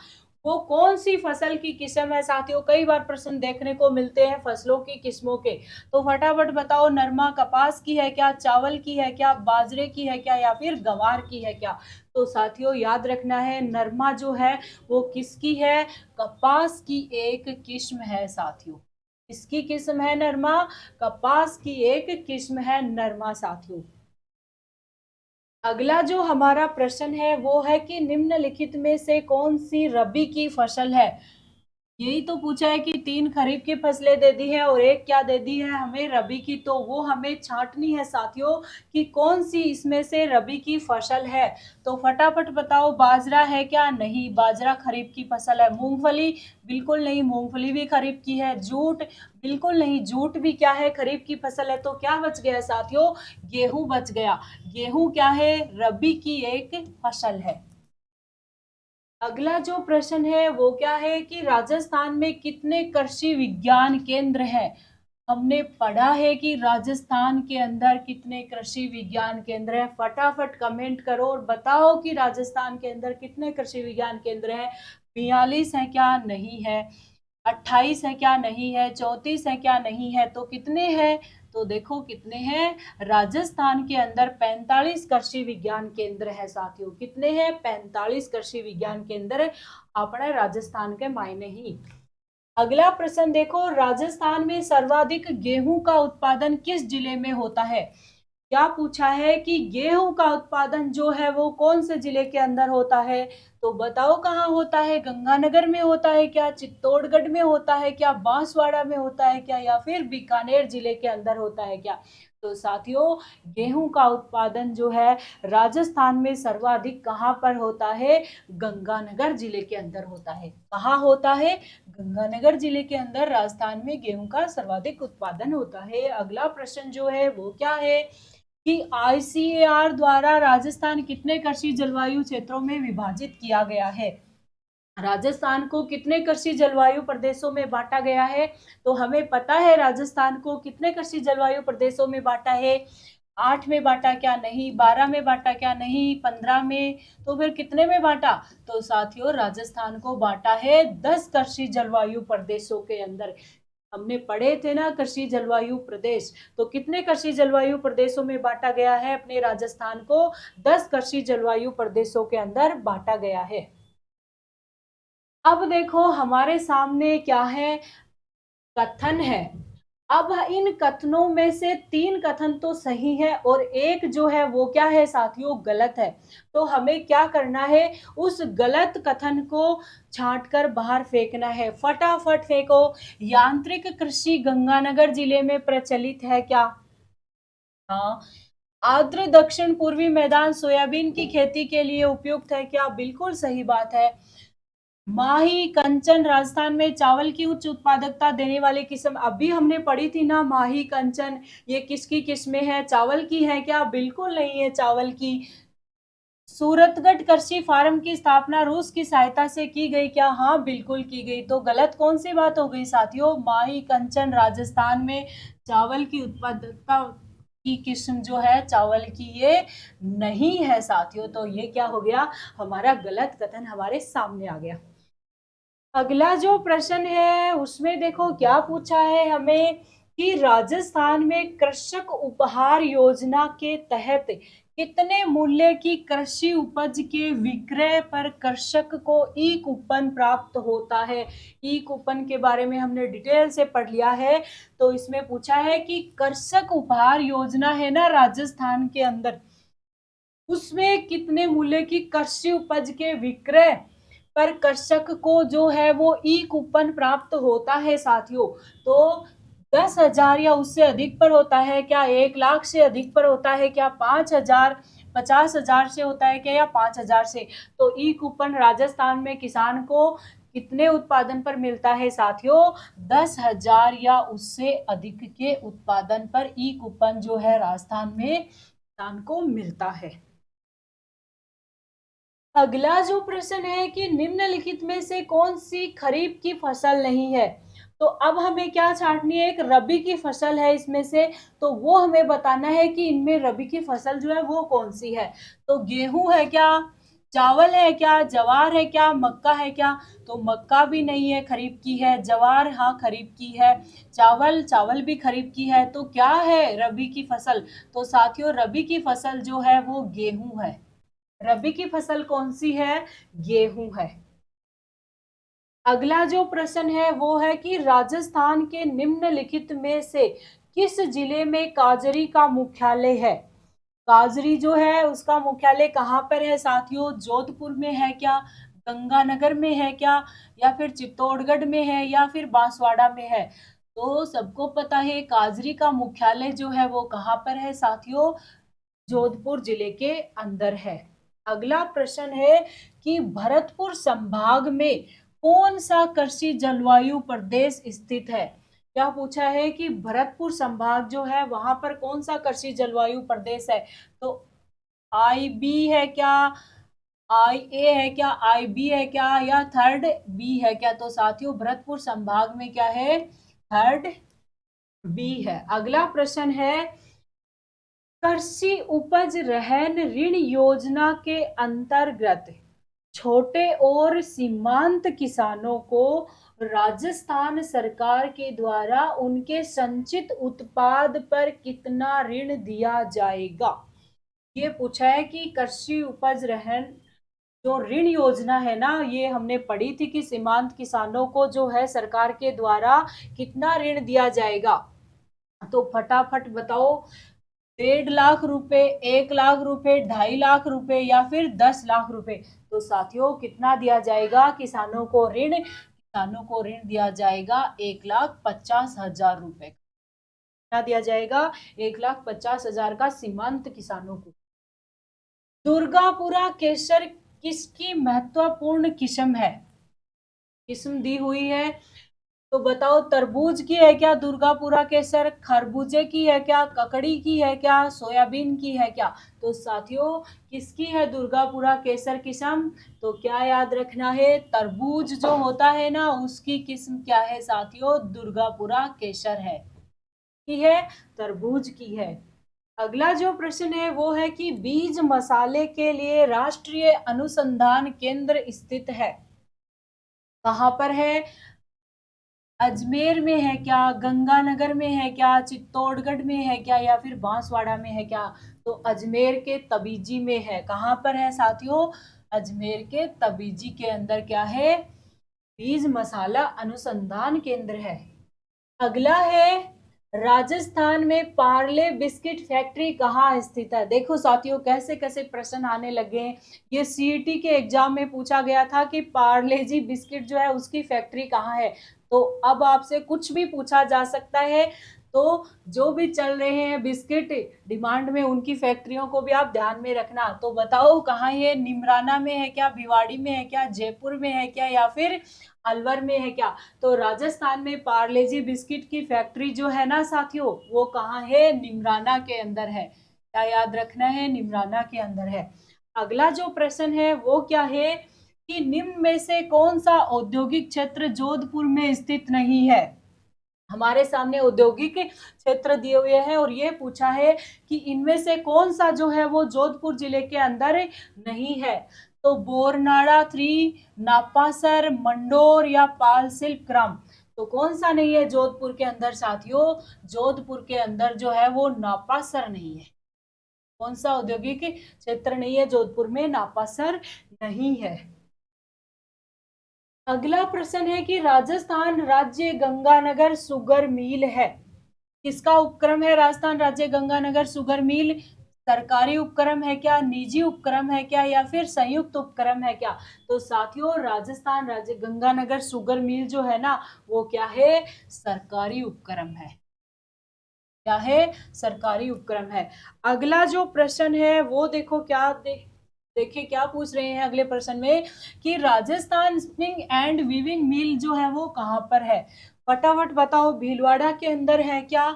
वो कौन सी फसल की किस्म है साथियों? कई बार प्रश्न देखने को मिलते हैं फसलों की किस्मों के। तो फटाफट बताओ, नरमा कपास की है क्या, चावल की है क्या, बाजरे की है क्या, या फिर गंवार की है क्या? तो साथियों याद रखना है, नरमा जो है वो किसकी है? कपास की एक किस्म है साथियों। किसकी किस्म है नरमा? कपास की एक किस्म है नरमा साथियों। अगला जो हमारा प्रश्न है वो है कि निम्नलिखित में से कौन सी रबी की फसल है। यही तो पूछा है कि 3 खरीफ की फसलें दे दी है और एक क्या दे दी है हमें, रबी की। तो वो हमें छांटनी है साथियों कि कौन सी इसमें से रबी की फसल है। तो फटाफट बताओ, बाजरा है क्या? नहीं, बाजरा खरीफ की फसल है। मूंगफली? बिल्कुल नहीं, मूंगफली भी खरीफ की है। जूट? बिल्कुल नहीं, जूट भी क्या है, खरीफ की फसल है। तो क्या बच गया साथियों? गेहूं बच गया। गेहूं क्या है? रबी की एक फसल है। अगला जो प्रश्न है वो क्या है कि राजस्थान में कितने कृषि विज्ञान केंद्र हैं। हमने पढ़ा है कि राजस्थान के अंदर कितने कृषि विज्ञान केंद्र हैं। फटाफट कमेंट करो और बताओ कि राजस्थान के अंदर कितने कृषि विज्ञान केंद्र हैं। 42 है क्या? नहीं है। 28 है क्या? नहीं है। 34 है क्या? नहीं है। तो कितने हैं? तो देखो कितने हैं। राजस्थान के अंदर 45 कृषि विज्ञान केंद्र है साथियों। कितने हैं? 45 कृषि विज्ञान केंद्र अपने राजस्थान के मायने ही। अगला प्रश्न देखो, राजस्थान में सर्वाधिक गेहूं का उत्पादन किस जिले में होता है। क्या पूछा है कि गेहूं का उत्पादन जो है वो कौन से जिले के अंदर होता है। तो बताओ कहाँ होता है। गंगानगर में होता है क्या? चित्तौड़गढ़ में होता है क्या? बांसवाड़ा में होता है क्या? या फिर बीकानेर जिले के अंदर होता है क्या? तो साथियों, गेहूं का उत्पादन जो है राजस्थान में सर्वाधिक कहाँ पर होता है? गंगानगर जिले के अंदर होता है। कहाँ होता है? गंगानगर जिले के अंदर राजस्थान में गेहूं का सर्वाधिक उत्पादन होता है। अगला प्रश्न जो है वो क्या है कि आईसीएआर द्वारा राजस्थान कितने कृषि जलवायु क्षेत्रों में विभाजित किया गया है। राजस्थान को कितने कृषि जलवायु प्रदेशों में बांटा गया है। तो हमें पता है राजस्थान को कितने कृषि जलवायु प्रदेशों में बांटा है। 8 में बांटा क्या? नहीं। 12 में बांटा क्या? नहीं। 15 में। तो फिर कितने में बांटा? तो साथियों, राजस्थान को बांटा है 10 कृषि जलवायु प्रदेशों के अंदर। हमने पढ़े थे ना कृषि जलवायु प्रदेश। तो कितने कृषि जलवायु प्रदेशों में बांटा गया है अपने राजस्थान को? 10 कृषि जलवायु प्रदेशों के अंदर बांटा गया है। अब देखो हमारे सामने क्या है, कथन है। अब इन कथनों में से 3 कथन तो सही है और एक जो है वो क्या है साथियों, गलत है। तो हमें क्या करना है, उस गलत कथन को छांट कर बाहर फेंकना है। फटाफट फेंको। यांत्रिक कृषि गंगानगर जिले में प्रचलित है क्या? हाँ। आर्द्र दक्षिण पूर्वी मैदान सोयाबीन की खेती के लिए उपयुक्त है क्या? बिल्कुल सही बात है। माही कंचन राजस्थान में चावल की उच्च उत्पादकता देने वाली किस्म, अभी हमने पढ़ी थी ना माही कंचन। ये किसकी किस्में है? चावल की है क्या? बिल्कुल नहीं है चावल की। सूरतगढ़ कृषि फार्म की स्थापना रूस की सहायता से की गई क्या? हाँ बिल्कुल की गई। तो गलत कौन सी बात हो गई साथियों? माही कंचन राजस्थान में चावल की उत्पादकता की किस्म जो है चावल की, ये नहीं है साथियों। तो ये क्या हो गया, हमारा गलत कथन हमारे सामने आ गया। अगला जो प्रश्न है उसमें देखो क्या पूछा है हमें कि राजस्थान में कृषक उपहार योजना के तहत कितने मूल्य की कृषि उपज के विक्रय पर कृषक को ई कूपन प्राप्त होता है। ई कूपन के बारे में हमने डिटेल से पढ़ लिया है। तो इसमें पूछा है कि कृषक उपहार योजना है ना राजस्थान के अंदर, उसमें कितने मूल्य की कृषि उपज के विक्रय पर कृषक को जो है वो ई कूपन प्राप्त होता है साथियों। तो 10,000 या उससे अधिक पर होता है क्या? 1 लाख से अधिक पर होता है क्या? 5,000, 50,000 से होता है क्या, या 5,000 से? तो ई कूपन राजस्थान में किसान को कितने उत्पादन पर मिलता है साथियों? 10,000 या उससे अधिक के उत्पादन पर ई कूपन जो है राजस्थान में किसान को मिलता है। अगला जो प्रश्न है कि निम्नलिखित में से कौन सी खरीफ की फसल नहीं है। तो अब हमें क्या छांटनी है, एक रबी की फसल है इसमें से। तो वो हमें बताना है कि इनमें रबी की फसल जो है वो कौन सी है। तो गेहूं है क्या? चावल है क्या? जवार है क्या? मक्का है क्या? तो मक्का भी नहीं है, खरीफ की है। जवार हाँ खरीफ की है। चावल, चावल भी खरीफ की है। तो क्या है रबी की फसल? तो साथियों, रबी की फसल जो है वो गेहूं है। रबी की फसल कौन सी है? गेहूं है। अगला जो प्रश्न है वो है कि राजस्थान के निम्नलिखित में से किस जिले में काजरी का मुख्यालय है। काजरी जो है उसका मुख्यालय कहाँ पर है साथियों? जोधपुर में है क्या, गंगानगर में है क्या, या फिर चित्तौड़गढ़ में है, या फिर बांसवाड़ा में है? तो सबको पता है काजरी का मुख्यालय जो है वो कहाँ पर है साथियों? जोधपुर जिले के अंदर है। अगला प्रश्न है कि भरतपुर संभाग में कौन सा कृषि जलवायु प्रदेश स्थित है? क्या पूछा है कि भरतपुर संभाग जो है वहां पर कौन सा कृषि जलवायु प्रदेश है? तो आई बी है क्या, आई ए है क्या, आई बी है क्या, या थर्ड बी है क्या? तो साथियों भरतपुर संभाग में क्या है? थर्ड बी है। अगला प्रश्न है कृषि उपज रहन ऋण योजना के अंतर्गत छोटे और सीमांत किसानों को राजस्थान सरकार के द्वारा उनके संचित उत्पाद पर कितना ऋण दिया जाएगा? ये पूछा है कि कृषि उपज रहन जो ऋण योजना है ना, ये हमने पढ़ी थी कि सीमांत किसानों को जो है सरकार के द्वारा कितना ऋण दिया जाएगा? तो फटाफट बताओ, 1.5 लाख रुपए, 1 लाख रुपए, 2.5 लाख रुपए, या फिर 10 लाख रुपए? तो साथियों कितना दिया जाएगा किसानों को ऋण? किसानों को ऋण दिया जाएगा 1,50,000 रुपए। कितना दिया जाएगा? 1,50,000 का सीमांत किसानों को। दुर्गापुरा केसर किसकी महत्वपूर्ण किस्म है? किस्म दी हुई है, तो बताओ तरबूज की है क्या दुर्गापुरा केसर, खरबूजे की है क्या, ककड़ी की है क्या, सोयाबीन की है क्या? तो साथियों किसकी है दुर्गापुरा केसर किस्म? तो क्या याद रखना है, तरबूज जो होता है ना उसकी किस्म क्या है साथियों? दुर्गापुरा केसर है, की है, तरबूज की है। अगला जो प्रश्न है वो है कि बीज मसाले के लिए राष्ट्रीय अनुसंधान केंद्र स्थित है, कहाँ पर है? अजमेर में है क्या, गंगानगर में है क्या, चित्तौड़गढ़ में है क्या, या फिर बांसवाड़ा में है क्या? तो अजमेर के तबीजी में है। कहाँ पर है साथियों? अजमेर के तबीजी के अंदर क्या है? बीज मसाला अनुसंधान केंद्र है। अगला है राजस्थान में पार्ले बिस्किट फैक्ट्री कहाँ स्थित है? देखो साथियों कैसे कैसे प्रश्न आने लगे हैं। ये सीईटी के एग्जाम में पूछा गया था कि पार्ले जी बिस्किट जो है उसकी फैक्ट्री कहाँ है। तो अब आपसे कुछ भी पूछा जा सकता है, तो जो भी चल रहे हैं बिस्किट डिमांड में उनकी फैक्ट्रियों को भी आप ध्यान में रखना। तो बताओ कहाँ ये, निमराना में है क्या, भिवाड़ी में है क्या, जयपुर में है क्या, या फिर अलवर में है क्या? तो राजस्थान में पार्ले जी बिस्किट की फैक्ट्री जो है ना साथियों वो कहाँ है? निमराना के अंदर है। क्या याद रखना है? निमराना के अंदर है। अगला जो प्रश्न है वो क्या है कि निम्न में से कौन सा औद्योगिक क्षेत्र जोधपुर में स्थित नहीं है? हमारे सामने औद्योगिक क्षेत्र दिए हुए हैं और ये पूछा है कि इनमें से कौन सा जो है वो जोधपुर जिले के अंदर नहीं है। तो बोरनाड़ा 3, नापासर, मंडोर, या पाल सिल्क ग्राम? तो कौन सा नहीं है जोधपुर के अंदर साथियों? जोधपुर के अंदर जो है वो नापासर नहीं है। कौन सा औद्योगिक क्षेत्र नहीं है जोधपुर में? नापासर नहीं है। अगला प्रश्न है कि राजस्थान राज्य गंगानगर शुगर मिल है, किसका उपक्रम है राजस्थान राज्य गंगानगर शुगर मिल? सरकारी उपक्रम है क्या, निजी उपक्रम है क्या, या फिर संयुक्त उपक्रम है क्या? तो साथियों राजस्थान राज्य गंगानगर शुगर मिल जो है ना वो क्या है? सरकारी उपक्रम है। क्या है? सरकारी उपक्रम है। अगला जो प्रश्न है वो देखो क्या देखिए क्या पूछ रहे हैं अगले प्रश्न में कि राजस्थान स्पिनिंग एंड वीविंग मिल जो है वो कहाँ पर है? फटाफट बताओ, भीलवाड़ा के अंदर है क्या,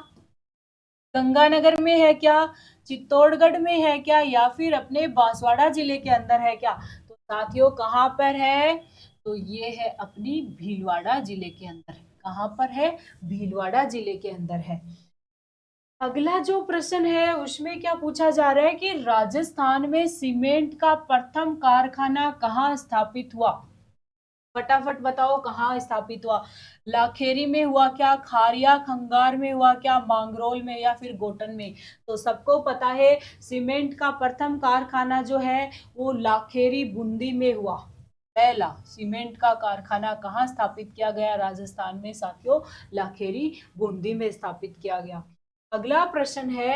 गंगानगर में है क्या, चित्तौड़गढ़ में है क्या, या फिर अपने बांसवाड़ा जिले के अंदर है क्या? तो साथियों कहाँ पर है? तो ये है अपनी भीलवाड़ा जिले के अंदर। कहाँ पर है? भीलवाड़ा जिले के अंदर है। अगला जो प्रश्न है उसमें क्या पूछा जा रहा है कि राजस्थान में सीमेंट का प्रथम कारखाना कहाँ स्थापित हुआ? फटाफट बताओ कहाँ स्थापित हुआ? लाखेरी में हुआ क्या, खारिया खंगार में हुआ क्या, मांगरोल में, या फिर गोटन में? तो सबको पता है सीमेंट का प्रथम कारखाना जो है वो लाखेरी बूंदी में हुआ। पहला सीमेंट का कारखाना कहाँ स्थापित किया गया? राजस्थान में साथियों लाखेरी बूंदी में स्थापित किया गया। अगला प्रश्न है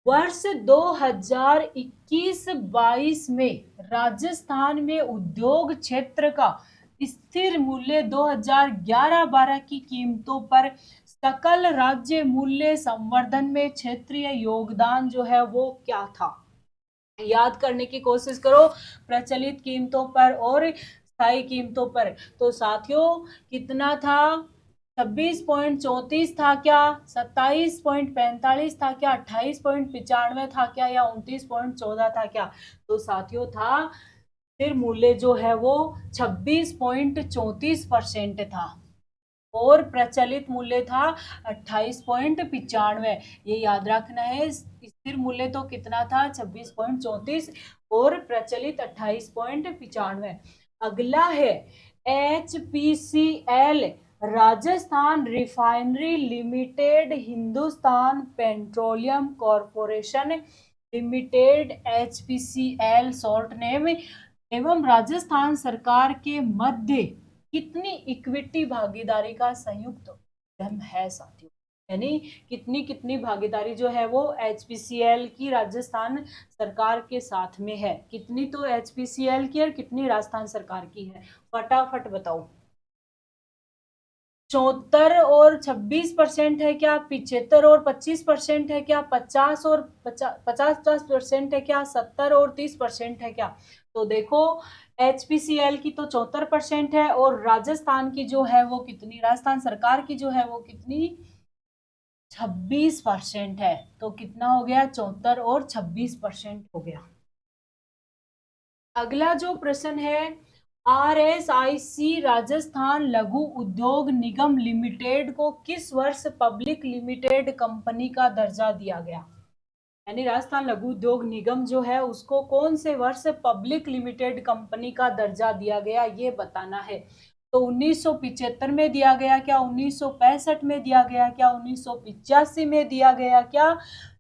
वर्ष 2021-22 में राजस्थान में उद्योग क्षेत्र का स्थिर मूल्य 2011-12 की कीमतों पर सकल राज्य मूल्य संवर्धन में क्षेत्रीय योगदान जो है वो क्या था? याद करने की कोशिश करो, प्रचलित कीमतों पर और स्थायी कीमतों पर। तो साथियों कितना था? 26.34 था क्या, 27.45 था क्या, 28.95 था क्या, या 29.14 था क्या? तो साथियों था स्थिर मूल्य जो है वो 26.34% था और प्रचलित मूल्य था 28.95। ये याद रखना है, स्थिर मूल्य तो कितना था 26.34 और प्रचलित 28.95। अगला है HPCL Rajasthan refinery limited, Hindustan petroleum corporation limited, HPCL short name, एवं राजस्थान सरकार के मध्य कितनी इक्विटी भागीदारी का संयुक्त उद्यम है साथियों? यानी कितनी कितनी भागीदारी जो है वो HPCL की राजस्थान सरकार के साथ में है? कितनी तो HPCL की और कितनी राजस्थान सरकार की है? फटाफट बताओ। 74 और 26% है क्या, 75 और 25% है क्या, 50 और 50% है क्या, 70 और 30% है क्या? तो देखो HPCL की तो 74% है और राजस्थान की जो है वो कितनी, राजस्थान सरकार की जो है वो कितनी, 26% है। तो कितना हो गया, 74 और 26% हो गया। अगला जो प्रश्न है, RSIC राजस्थान लघु उद्योग निगम लिमिटेड को किस वर्ष पब्लिक लिमिटेड कंपनी का दर्जा दिया गया? यानी राजस्थान लघु उद्योग निगम जो है उसको कौन से वर्ष पब्लिक लिमिटेड कंपनी का दर्जा दिया गया, ये बताना है। तो 1975 में दिया गया क्या, 1965 में दिया गया क्या, 1985 में दिया गया क्या,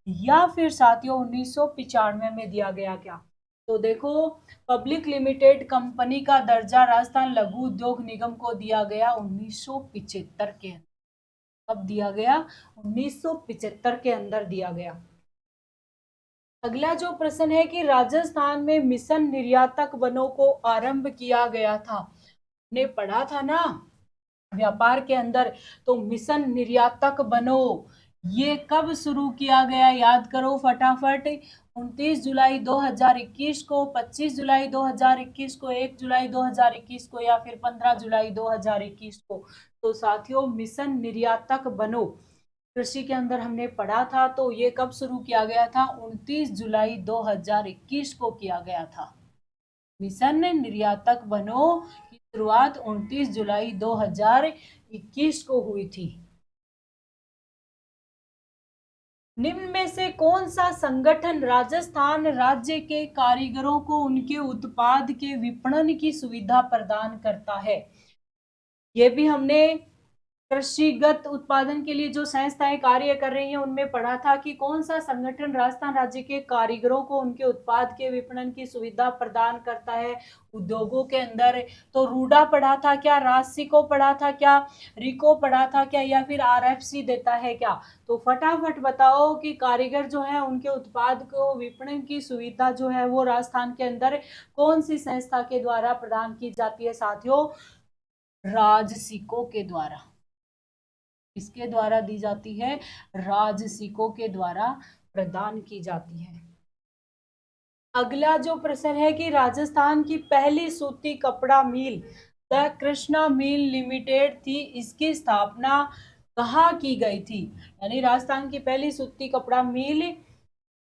या फिर साथियों 1995 में दिया गया क्या? तो देखो पब्लिक लिमिटेड कंपनी का दर्जा राजस्थान लघु उद्योग निगम को दिया गया 1975 के अंदर। कब दिया गया? 1975 के अंदर दिया गया। अगला जो प्रश्न है कि राजस्थान में मिशन निर्यातक बनों को आरंभ किया गया था, ने पढ़ा था ना व्यापार के अंदर। तो मिशन निर्यातक बनो ये कब शुरू किया गया, याद करो फटाफट। 29 जुलाई 2021 को, 25 जुलाई 2021 को, 1 जुलाई 2021 को, या फिर 15 जुलाई 2021 को? तो साथियों मिशन निर्यातक बनो कृषि के अंदर हमने पढ़ा था, तो ये कब शुरू किया गया था? 29 जुलाई 2021 को किया गया था। मिशन निर्यातक बनो की शुरुआत 29 जुलाई 2021 को हुई थी। निम्न में से कौन सा संगठन राजस्थान राज्य के कारीगरों को उनके उत्पाद के विपणन की सुविधा प्रदान करता है? ये भी हमने कृषिगत उत्पादन के लिए जो संस्थाएं कार्य कर रही हैं उनमें पढ़ा था कि कौन सा संगठन राजस्थान राज्य के कारीगरों को उनके उत्पाद के विपणन की सुविधा प्रदान करता है उद्योगों के अंदर। तो रूडा पढ़ा था क्या, रासिको पढ़ा था क्या, रिको पढ़ा था क्या, या फिर RFC देता है क्या? तो फटाफट बताओ कि कारीगर जो है उनके उत्पाद को विपणन की सुविधा जो है वो राजस्थान के अंदर कौन सी संस्था के द्वारा प्रदान की जाती है साथियों? राजसिको के द्वारा। इसके द्वारा दी जाती है, राजसिकों के द्वारा प्रदान की जाती है। अगला जो प्रश्न है कि राजस्थान की पहली सूती कपड़ा मिल द कृष्णा मिल लिमिटेड थी, इसकी स्थापना कहाँ की गई थी? यानी राजस्थान की पहली सूती कपड़ा मिल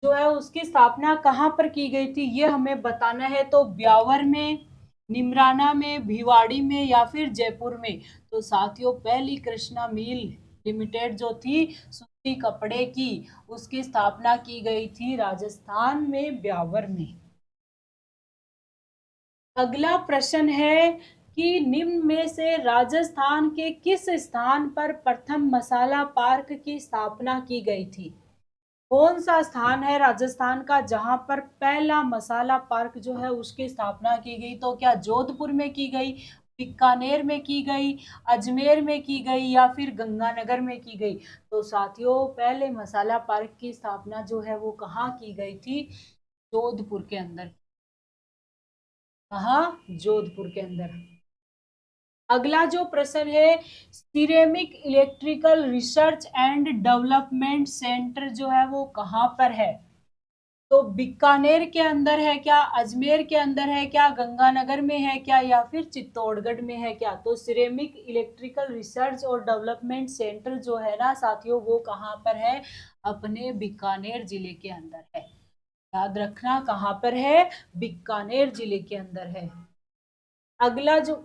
जो है उसकी स्थापना कहाँ पर की गई थी, ये हमें बताना है। तो ब्यावर में, निमराना में, भिवाड़ी में, या फिर जयपुर में? तो साथियों पहली कृष्णा मिल लिमिटेड जो थी सूती कपड़े की, उसकी स्थापना की गई थी राजस्थान में ब्यावर में। अगला प्रश्न है कि निम्न में से राजस्थान के किस स्थान पर प्रथम मसाला पार्क की स्थापना की गई थी? कौन सा स्थान है राजस्थान का जहां पर पहला मसाला पार्क जो है उसकी स्थापना की गई? तो क्या जोधपुर में की गई, बीकानेर में की गई, अजमेर में की गई या फिर गंगानगर में की गई? तो साथियों पहले मसाला पार्क की स्थापना जो है वो कहाँ की गई थी? जोधपुर के अंदर। कहाँ? जोधपुर के अंदर। अगला जो प्रश्न है, ceramic electrical research and development centre जो है वो कहाँ पर है? तो बीकानेर के अंदर है क्या, अजमेर के अंदर है क्या, गंगानगर में है क्या, या फिर चित्तौड़गढ़ में है क्या? तो सिरेमिक इलेक्ट्रिकल रिसर्च और डेवलपमेंट सेंटर जो है ना साथियों, वो कहाँ पर है? अपने बीकानेर जिले के अंदर है। याद रखना कहाँ पर है? बीकानेर जिले के अंदर है। अगला जो,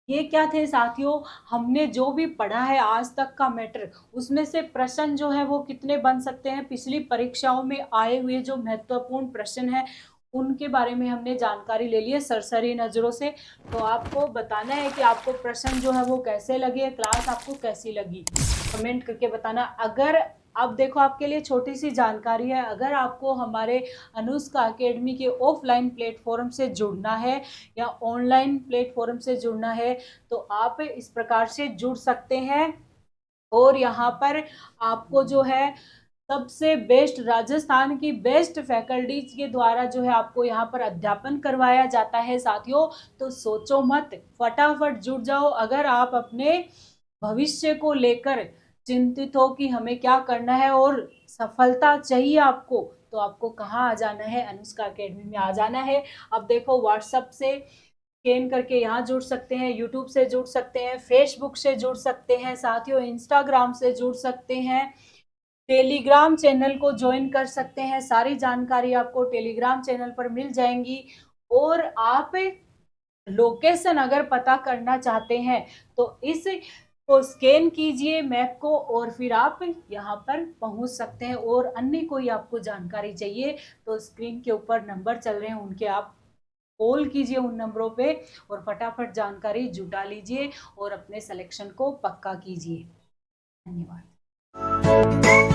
ये क्या थे साथियों, हमने जो भी पढ़ा है आज तक का मैटर, उसमें से प्रश्न जो है वो कितने बन सकते हैं? पिछली परीक्षाओं में आए हुए जो महत्वपूर्ण प्रश्न है उनके बारे में हमने जानकारी ले ली है सरसरी नजरों से। तो आपको बताना है कि आपको प्रश्न जो है वो कैसे लगे, क्लास आपको कैसी लगी, कमेंट करके बताना। अगर अब देखो आपके लिए छोटी सी जानकारी है, अगर आपको हमारे अनुष्का अकेडमी के ऑफलाइन प्लेटफॉर्म से जुड़ना है या ऑनलाइन प्लेटफॉर्म से जुड़ना है, तो आप इस प्रकार से जुड़ सकते हैं। और यहाँ पर आपको जो है सबसे बेस्ट, राजस्थान की बेस्ट फैकल्टीज के द्वारा जो है आपको यहाँ पर अध्यापन करवाया जाता है साथियों। तो सोचो मत, फटाफट जुड़ जाओ। अगर आप अपने भविष्य को लेकर चिंतित हो कि हमें क्या करना है और सफलता चाहिए आपको, तो आपको कहाँ आ जाना है? अनुष्का अकेडमी में आ जाना है। अब देखो व्हाट्सएप से स्कैन करके यहाँ जुड़ सकते हैं, यूट्यूब से जुड़ सकते हैं, फेसबुक से जुड़ सकते हैं साथियों, इंस्टाग्राम से जुड़ सकते हैं, टेलीग्राम चैनल को ज्वाइन कर सकते हैं। सारी जानकारी आपको टेलीग्राम चैनल पर मिल जाएंगी। और आप लोकेशन अगर पता करना चाहते हैं तो इस को स्कैन कीजिए मैप को, और फिर आप यहाँ पर पहुंच सकते हैं। और अन्य कोई आपको जानकारी चाहिए तो स्क्रीन के ऊपर नंबर चल रहे हैं, उनके आप कॉल कीजिए उन नंबरों पे, और फटाफट जानकारी जुटा लीजिए और अपने सिलेक्शन को पक्का कीजिए। धन्यवाद।